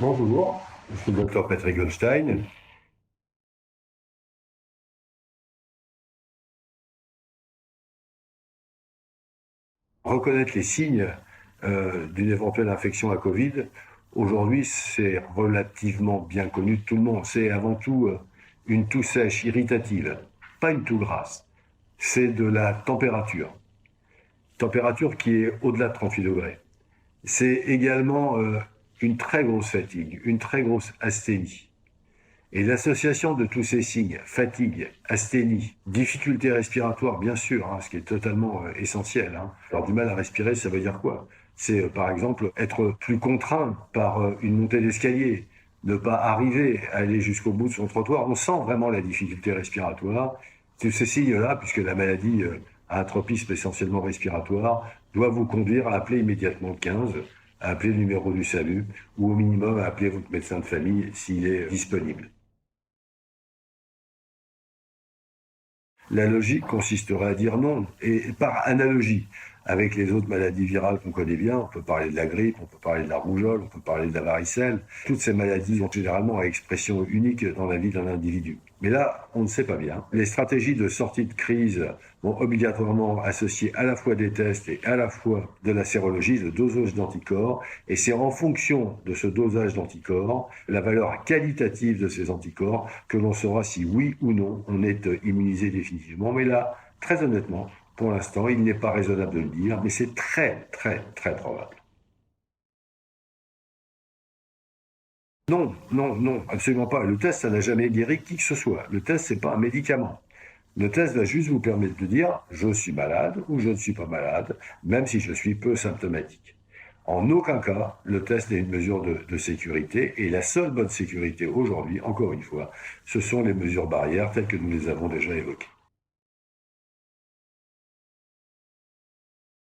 Bonjour, je suis le docteur Patrick Goldstein. Reconnaître les signes d'une éventuelle infection à Covid, aujourd'hui, c'est relativement bien connu de tout le monde. C'est avant tout une toux sèche, irritative, pas une toux grasse. C'est de la température qui est au-delà de 38 degrés. C'est également une très grosse fatigue, une très grosse asthénie. Et l'association de tous ces signes, fatigue, asthénie, difficulté respiratoire, bien sûr, hein, ce qui est totalement essentiel. Hein. Alors du mal à respirer, ça veut dire quoi? C'est par exemple être plus contraint par une montée d'escalier, ne pas arriver à aller jusqu'au bout de son trottoir. On sent vraiment la difficulté respiratoire. Tous ces signes-là, puisque la maladie a un tropisme essentiellement respiratoire, doivent vous conduire à appeler immédiatement le 15, à appeler le numéro du SAMU, ou au minimum à appeler votre médecin de famille s'il est disponible. La logique consisterait à dire non. Et par analogie avec les autres maladies virales qu'on connaît bien, on peut parler de la grippe, on peut parler de la rougeole, on peut parler de la varicelle. Toutes ces maladies ont généralement une expression unique dans la vie d'un individu. Mais là, on ne sait pas bien. Les stratégies de sortie de crise vont obligatoirement associer à la fois des tests et à la fois de la sérologie, le dosage d'anticorps. Et c'est en fonction de ce dosage d'anticorps, la valeur qualitative de ces anticorps, que l'on saura si oui ou non on est immunisé définitivement. Mais là, très honnêtement, pour l'instant, il n'est pas raisonnable de le dire, mais c'est très, très, très probable. Non, non, non, absolument pas. Le test, ça n'a jamais guéri qui que ce soit. Le test, c'est pas un médicament. Le test va juste vous permettre de dire je suis malade ou je ne suis pas malade, même si je suis peu symptomatique. En aucun cas, le test n'est une mesure de sécurité, et la seule bonne sécurité aujourd'hui, encore une fois, ce sont les mesures barrières telles que nous les avons déjà évoquées.